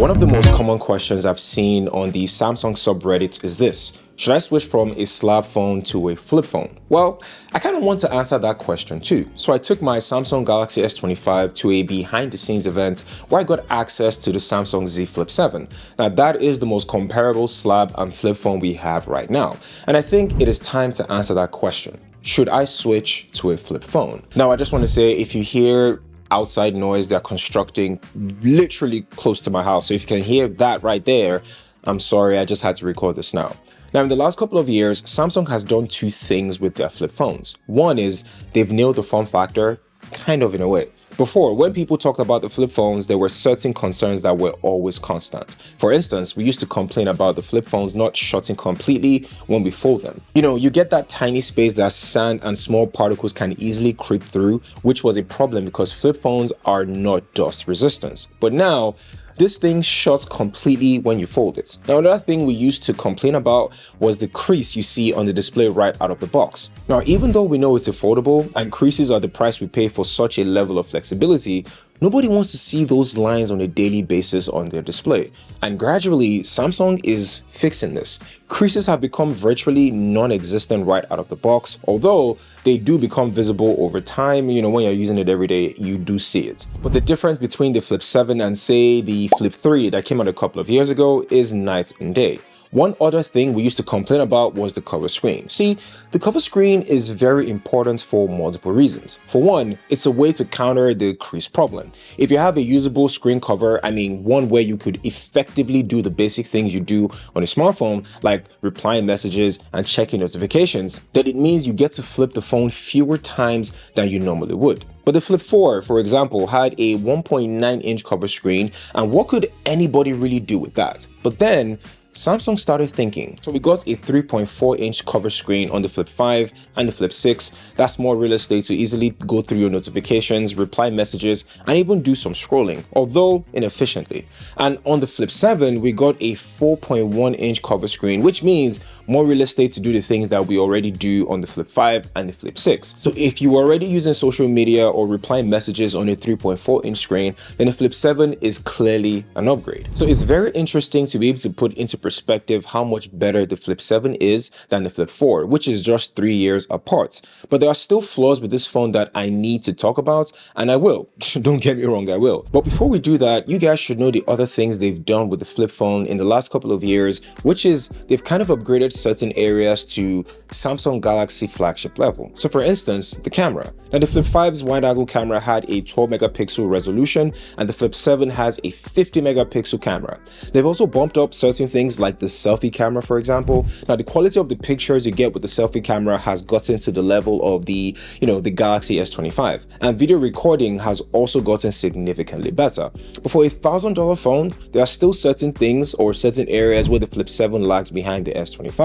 One of the most common questions I've seen on the Samsung subreddit is this: should I switch from a slab phone to a flip phone? Well, I kind of want to answer that question too. So I took my Samsung Galaxy S25 to a behind the scenes event where I got access to the Samsung Z Flip 7. Now that is the most comparable slab and flip phone we have right now. And I think it is time to answer that question. Should I switch to a flip phone? Now I just want to say, if you hear outside noise, they're constructing literally close to my house. So if you can hear that right there, I'm sorry, I just had to record this now. Now, in the last couple of years, Samsung has done two things with their flip phones. One is they've nailed the form factor, kind of in a way. Before, when people talked about the flip phones, there were certain concerns that were always constant. For instance, we used to complain about the flip phones not shutting completely when we fold them. You get that tiny space that sand and small particles can easily creep through, which was a problem because flip phones are not dust resistant. But now, this thing shuts completely when you fold it. Now, another thing we used to complain about was the crease you see on the display right out of the box. Now, even though we know it's affordable and creases are the price we pay for such a level of flexibility, nobody wants to see those lines on a daily basis on their display. And gradually, Samsung is fixing this. Creases have become virtually non-existent right out of the box, although they do become visible over time. When you're using it every day, you do see it. But the difference between the Flip 7 and say the Flip 3 that came out a couple of years ago is night and day. One other thing we used to complain about was the cover screen. See, the cover screen is very important for multiple reasons. For one, it's a way to counter the crease problem. If you have a usable screen cover, one where you could effectively do the basic things you do on a smartphone, like replying messages and checking notifications, then it means you get to flip the phone fewer times than you normally would. But the Flip 4, for example, had a 1.9-inch cover screen, and what could anybody really do with that? But then, Samsung started thinking. So we got a 3.4-inch cover screen on the Flip 5 and the Flip 6. That's more real estate to easily go through your notifications, reply messages, and even do some scrolling, although inefficiently. And on the Flip 7, we got a 4.1-inch cover screen, which means more real estate to do the things that we already do on the Flip 5 and the Flip 6. So if you were already using social media or replying messages on a 3.4-inch screen, then the Flip 7 is clearly an upgrade. So it's very interesting to be able to put into perspective how much better the Flip 7 is than the Flip 4, which is just 3 years apart. But there are still flaws with this phone that I need to talk about, and I will. Don't get me wrong, I will. But before we do that, you guys should know the other things they've done with the Flip phone in the last couple of years, which is they've kind of upgraded certain areas to Samsung Galaxy flagship level. So for instance, the camera. Now the Flip 5's wide angle camera had a 12 megapixel resolution, and the Flip 7 has a 50 megapixel camera. They've also bumped up certain things like the selfie camera, for example. Now the quality of the pictures you get with the selfie camera has gotten to the level of the Galaxy S25, and video recording has also gotten significantly better. But for a $1,000 phone, there are still certain things or certain areas where the Flip 7 lags behind the S25.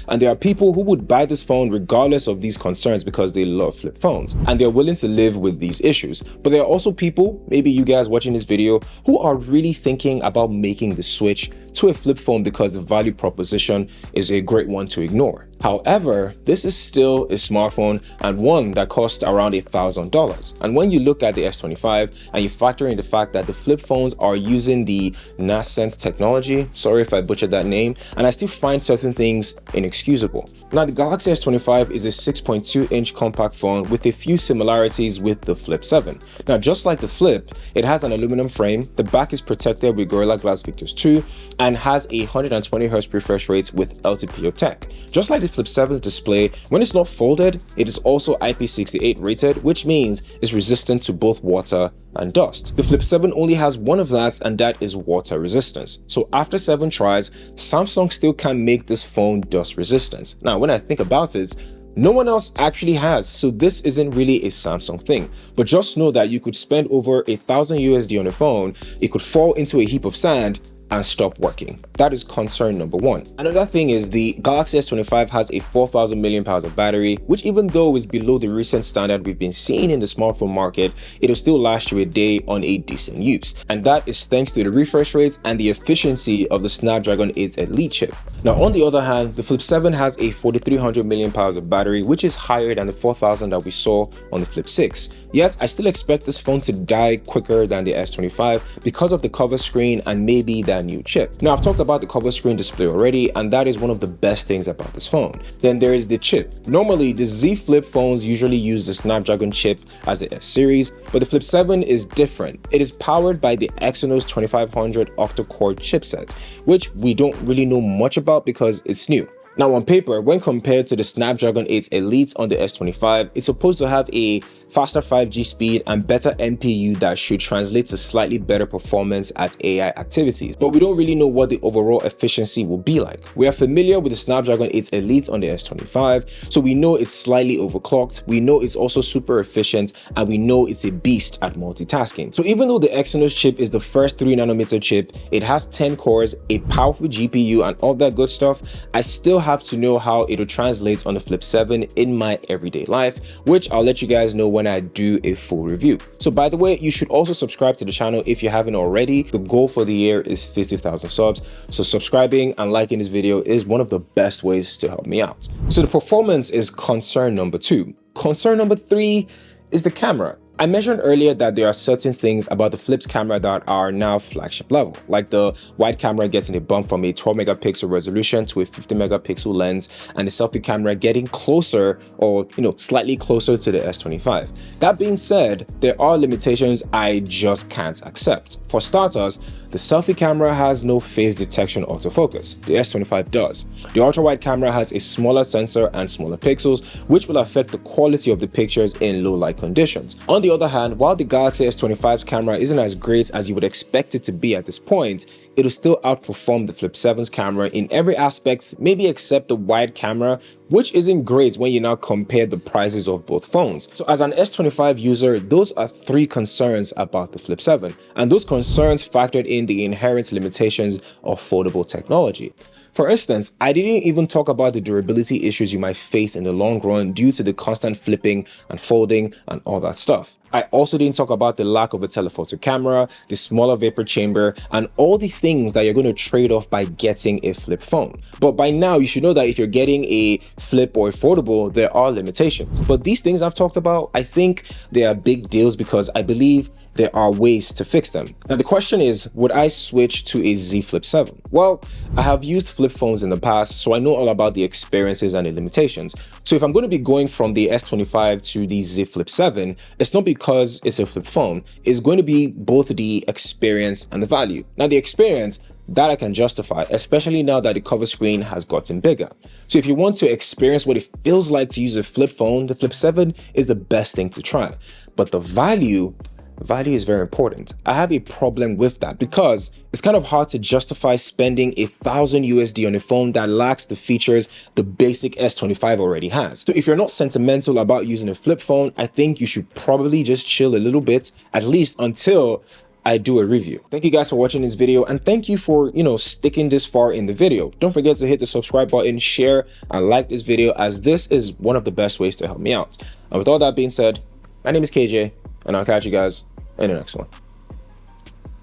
And there are people who would buy this phone regardless of these concerns because they love flip phones and they're willing to live with these issues. But there are also people, maybe you guys watching this video, who are really thinking about making the switch to a flip phone because the value proposition is a great one to ignore. However, this is still a smartphone and one that costs around $1,000. And when you look at the S25 and you factor in the fact that the flip phones are using the nascent technology, sorry if I butchered that name, and I still find certain things inexcusable. Now, the Galaxy S25 is a 6.2-inch compact phone with a few similarities with the Flip 7. Now, just like the Flip, it has an aluminum frame, the back is protected with Gorilla Glass Victus 2, and has a 120Hz refresh rate with LTPO tech. Just like the Flip 7's display, when it's not folded, it is also IP68 rated, which means it's resistant to both water and dust. The Flip 7 only has one of that, and that is water resistance. So after 7 tries, Samsung still can't make this phone dust resistant. Now, when I think about it, no one else actually has, so this isn't really a Samsung thing. But just know that you could spend over $1,000 USD on a phone, it could fall into a heap of sand, and stop working. That is concern number one. Another thing is the Galaxy S25 has a 4,000 mAh of battery, which even though is below the recent standard we've been seeing in the smartphone market, it'll still last you a day on a decent use. And that is thanks to the refresh rates and the efficiency of the Snapdragon 8 Elite chip. Now, on the other hand, the Flip 7 has a 4,300 mAh of battery, which is higher than the 4,000 that we saw on the Flip 6. Yet, I still expect this phone to die quicker than the S25 because of the cover screen and maybe that new chip. Now, I've talked about the cover screen display already, and that is one of the best things about this phone. Then there is the chip. Normally, the Z Flip phones usually use the Snapdragon chip as the S series, but the Flip 7 is different. It is powered by the Exynos 2500 octa-core chipset, which we don't really know much about because it's new. Now, on paper, when compared to the Snapdragon 8 Elite on the S25, it's supposed to have a faster 5G speed and better NPU that should translate to slightly better performance at AI activities. But we don't really know what the overall efficiency will be like. We are familiar with the Snapdragon 8 Elite on the S25, so we know it's slightly overclocked, we know it's also super efficient, and we know it's a beast at multitasking. So even though the Exynos chip is the first 3nm chip, it has 10 cores, a powerful GPU, and all that good stuff, I still have to know how it'll translate on the Flip 7 in my everyday life, which I'll let you guys know when I do a full review. So by the way, you should also subscribe to the channel if you haven't already. The goal for the year is 50,000 subs, so subscribing and liking this video is one of the best ways to help me out. So the performance is concern number 2. Concern number 3 is the camera. I mentioned earlier that there are certain things about the Flip's camera that are now flagship level, like the wide camera getting a bump from a 12 megapixel resolution to a 50 megapixel lens, and the selfie camera getting closer or slightly closer to the S25. That being said, there are limitations I just can't accept. For starters, the selfie camera has no phase detection autofocus. The S25 does. The ultra-wide camera has a smaller sensor and smaller pixels, which will affect the quality of the pictures in low light conditions. On the other hand, while the Galaxy S25's camera isn't as great as you would expect it to be at this point, it'll still outperform the Flip 7's camera in every aspect, maybe except the wide camera, which isn't great when you now compare the prices of both phones. So as an S25 user, those are 3 concerns about the Flip 7, and those concerns factored in the inherent limitations of foldable technology. For instance, I didn't even talk about the durability issues you might face in the long run due to the constant flipping and folding and all that stuff. I also didn't talk about the lack of a telephoto camera, the smaller vapor chamber, and all the things that you're going to trade off by getting a flip phone. But by now, you should know that if you're getting a flip or a foldable, there are limitations. But these things I've talked about, I think they are big deals because I believe there are ways to fix them. Now the question is, would I switch to a Z Flip 7? Well, I have used flip phones in the past, so I know all about the experiences and the limitations. So if I'm going to be going from the S25 to the Z Flip 7, it's not because it's a flip phone. It's going to be both the experience and the value. Now the experience, that I can justify, especially now that the cover screen has gotten bigger. So if you want to experience what it feels like to use a flip phone, the Flip 7 is the best thing to try. But the value is very important. I have a problem with that because it's kind of hard to justify spending $1,000 on a phone that lacks the features the basic S25 already has. So if you're not sentimental about using a flip phone, I think you should probably just chill a little bit, at least until I do a review. Thank you guys for watching this video, and thank you for sticking this far in the video. Don't forget to hit the subscribe button, share, and like this video, as this is one of the best ways to help me out. And with all that being said, my name is KJ, and I'll catch you guys in the next one.